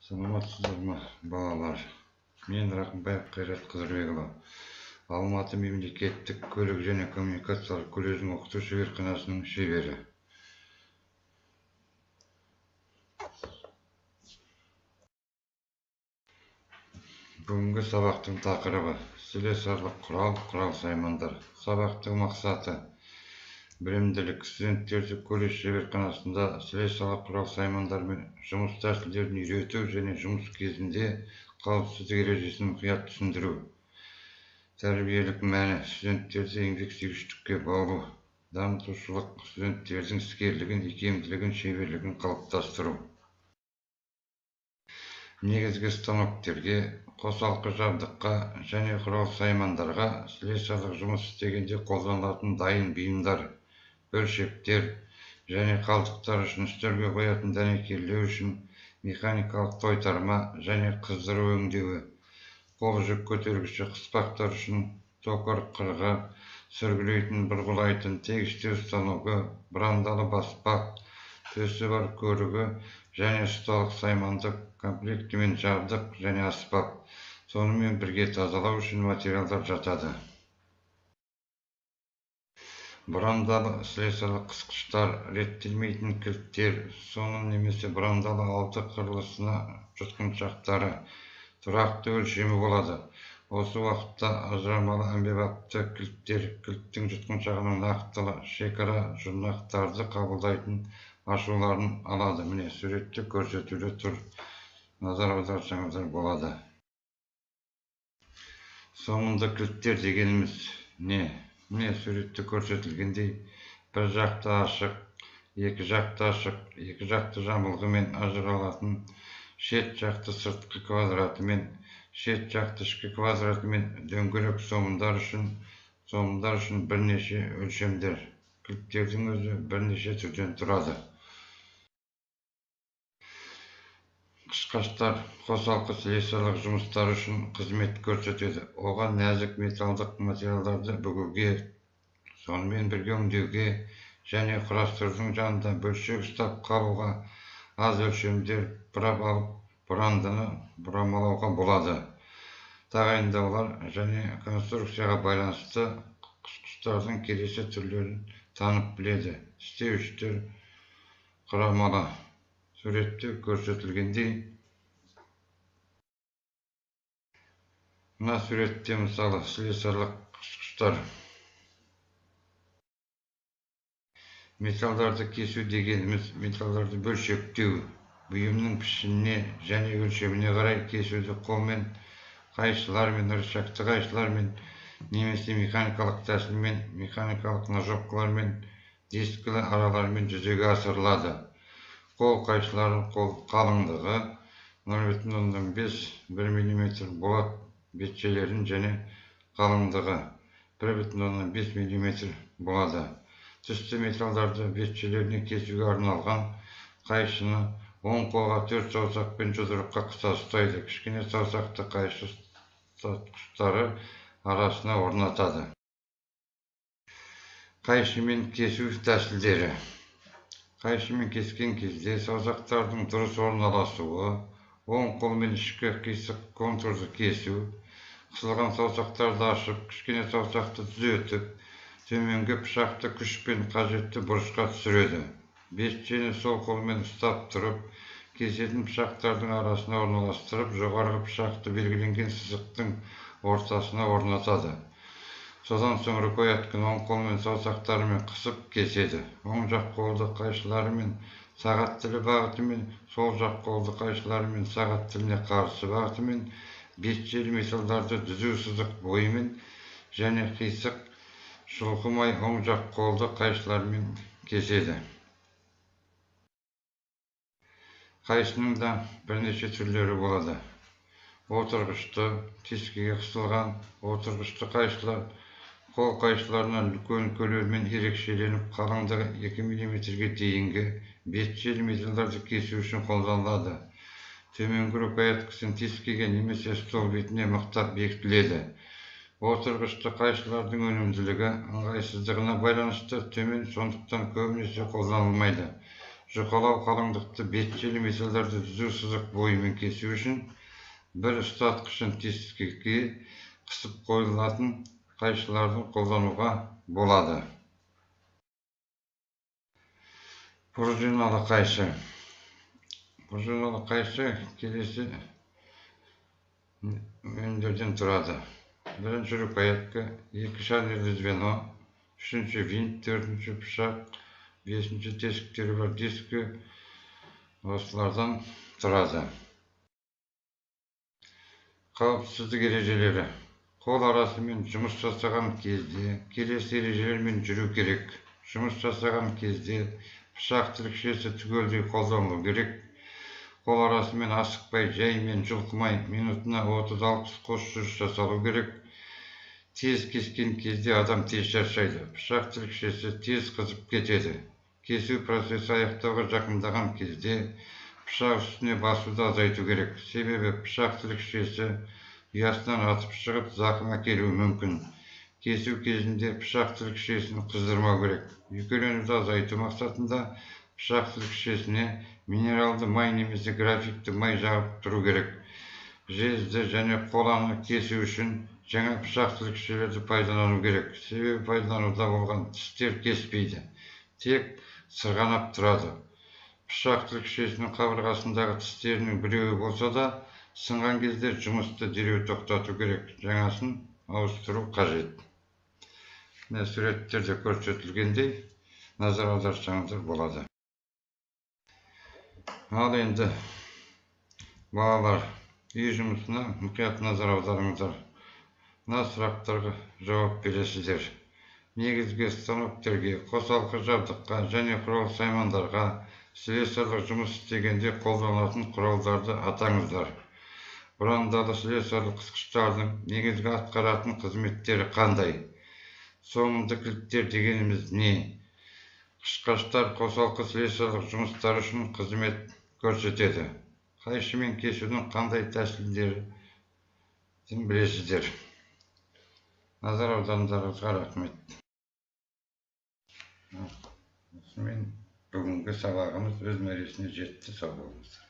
Саламатсыздар ма, балалар? Мен Рақымбаев Қайрат Қыдырбекұлы. Алматы мемлекеттік көлік және коммуникациялар колледжінің оқыту шеберханасының шебері. Бүгінгі сабақтың тақырыбы слесарлық құрал саймандар. Сабақтың мақсаты білімділік. Студенттерді колледж шеберханасында слесарлық құрал саймандармен жұмыс тәсілдерін үйрету және жұмыс кезінде қауіпсіздік ережесін мұқият түсіндіру. Тәрбиелік мәні студенттерді еңбексүйгіштікке баулу, дамытушылық студенттердің іскерлігін, икемділігін, шеберлігін қалыптастыру. Негізгі станоктерге, қосалқы жабдыққа және құрал саймандарға слесарлық жұмыс істегенде қолданылатын дайын бұйымдар, бөлшектер және қалдықтар үшін үстелге қоятын дәнекерлеу үшін механикалық тойтарма және қыздыру өңдеуі, қол жүк көтергіші қыспақтар үшін токар қырғы, сүргілейтін бұрғылайтын тегістеу станогы, бұрандалы баспақ, төсі бар көрігі және ұсталық сайманды комплектімен жабдық және аспап. Сонымен бірге тазалау үшін материалдар жатады. Бұрандалы слесарлық қысқыштар, реттелмейтін кілттер, соның немесе бұрандалы алты қырлысына жұтқыншақтары, тұрақты өлшемі болады. Осы уақытта ажырамалы әмбебапты кілттер, кілттің жұтқыншағының нақтылы шекара жұрнақтарды қабылдайтын ашуларын алады. Міне суретте көрсетіле тұр. Назар аударсаңыздар болады. Соңында кілттер дегеніміз не? Міне суретте көрсетілгендей, бір жақты ашық, екі жақты ашық, екі жақты жамылғымен ажыралатын, шет жақты сыртқы квадратымен, шет жақты ішкі квадратымен дөңгелек сомындар үшін бірнеше өлшемдер. Кілттердің өзі бірнеше түрден тұрады. Қышқаштар қосалқы слесарлық жұмыстар үшін қызмет көрсетеді. Оған нәзік металдық материалдарды бүгуге, сонымен бірге өңдеуге және құрастырудың жанында бөлшек ұстап қалуға, аз өлшемдер бұрап алып бұрандыны бұрамалауға болады. Тағайындаулар және конструкцияға байланысты қышқыштардың келесі түрлерін танып біледі. Істеуіштер құрамалы. Суретте көрсетілгендей, мына суретте мысалы слесарлық қышқыштар. Металдарды кесу дегеніміз металдарды бөлшектеу, бұйымның пішініне және өлшеміне қарай кесуді қолмен, қайшылармен, ыршақты қайшылармен, немесе механикалық тәсілмен, механикалық ножовкалармен, дискілі аралармен жүзеге асырылады. Қол қайшыларын қол қалыңдығы 0,5-1 мм болат бетшелерін және қалыңдығы 1,5 мм болады. Түсті металдарды бетшелеріне кесуге арналған қайшыны оң қолға 4 саусақпен жұдырыққа қыса ұстайды. Кішкене саусақты қайшы ұстатқыштары арасына орнатады. Қайшымен кесу тәсілдері. Қайшымен кескен кезде саусақтардың дұрыс орналасуы, оң қолмен ішкі қисық контурды кесу, қысылған саусақтарды ашып, кішкене саусақты түзетіп, төменгі пышақты күшпен қажетті бұрышқа түсіреді. Бетшені сол қолмен ұстап тұрып, кесетін пышақтардың арасына орналастырып, жоғарғы пышақты белгіленген сызықтың ортасына орнатады. Содан соң рукоятканы оң қолмен саусақтарымен қысып кеседі. Оң жақ қолды қайшыларымен сағат тілі бағытымен, сол жақ қолды қайшыларымен сағат тіліне қарсы бағытымен, бетшелі металдарды түзу сызық бойымен және қисық шұлғымай оң жақ қолды қайшыларымен кеседі. Қайшының да бірнеше түрлері болады. Отырғышты, тескеге қысылған отырғышты қайшылар, қол қайшыларынан үлкен көлеммен ерекшеленіп, қалыңдығы 2 мм-ге дейінгі бетшелі металдарды кесу үшін қолданылады. Төменгі рукояткасын тескеге немесе стол бетіне мықтап бекітіледі. Отырғышты қайшылардың өнімділігі ыңғайсыздығына байланысты төмен, сондықтан көбінесе қолданылмайды. жұқалау қалыңдықты бетшелі металдарды түзу сызық бойымен кесу үшін бір ұстатқышын тесікке қысып қойылатын қайшыларды қолдануға болады. Пружиналы қайшы. Пружиналы қайшы келесі өнімдерден тұрады. Бірінші рукоятка, екі шарнерлі звено, үшінші винт, төртінші пышақ, бесінші тесіктері бар диски осылардан тұрады. Қауіпсіздік ережелері. Қол арасымен жұмыс жасаған кезде келесі ережелермен жүру керек. Жұмыс жасаған кезде пышақ тілікшесі түгелдей қолданылу керек. Қол арасымен асықпай, жаймен жұлқымай, минутына 30-60 қос жүріс жасалу керек. Тез кескен кезде адам тез шаршайды. Пышақ тілікшесі тез қызып кетеді. Кесу процесі аяқтауға жақындаған кезде пышақ үстіне басуды азайту керек. Себебі пышақ тілікшесі ұясынан атып шығып, зақым әкелуі мүмкін. Кесу кезінде пышақ тілікшесін қыздырмау керек. Үйкелуді азайту мақсатында пышақ тілікшесіне минералды май немесе графитті май жағып тұру керек. Жезді және қоланы кесу үшін жаңа пышақ тілікшелерді пайдалану керек. Себебі пайдалануда болған тістер кеспейді, тек сырғанап тұрады. Пышақ тілікшесінің қабырғасындағы тістерінің біреуі болса да, сынған кезде жұмысты дереу тоқтату керек. Жаңасын ауыстыру қажет. Суреттерде көрсетілгендей назар аударсаңыздар болады. Ал енді балалар, үй жұмысына мұқият назар аударыңыздар. Мына сұрақтарға жауап бересіздер. Негізгі станоктерге, қосалқы жабдыққа және құрал саймандарға слесарлық жұмыс істегенде қолданылатын құралдарды атаңыздар. Бұрандалы слесарлық қысқыштардың негізгі атқаратын қызметтері қандай? Соңында кілттер дегеніміз не? Қышқаштар қосалқы слесарлық жұмыстар үшін қызмет көрсетеді. Қайшымен кесудің қандай тәсілдерін білесіздер. Назар аударғандарыңызға рахмет. Осымен бүгінгі сабағымыз өз мәресіне жетті. Сау болыңыздар.